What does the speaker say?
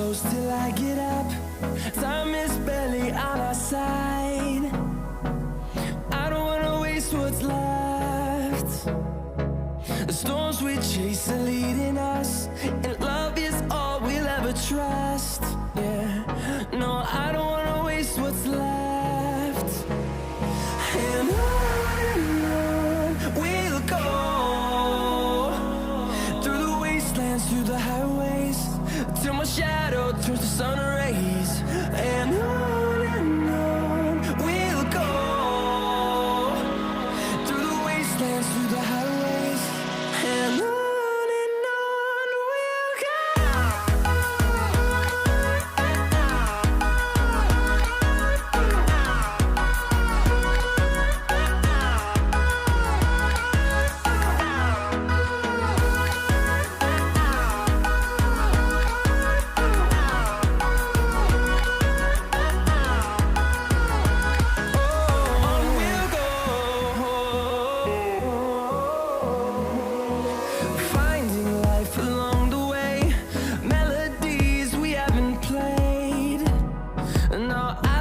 close till I get up. Time is barely on our side. I don't wanna waste what's left. The storms we chase are leading us, and love is all we'll ever trust. Yeah, no, I don't wanna waste what's left. And on we'll go, through the wastelands, through the highways, till my shadow turns to sun rays. And on we'll go, through the wastelands, through the highways, and on we'll go. Finding life along the way, melodies we haven't played. No, I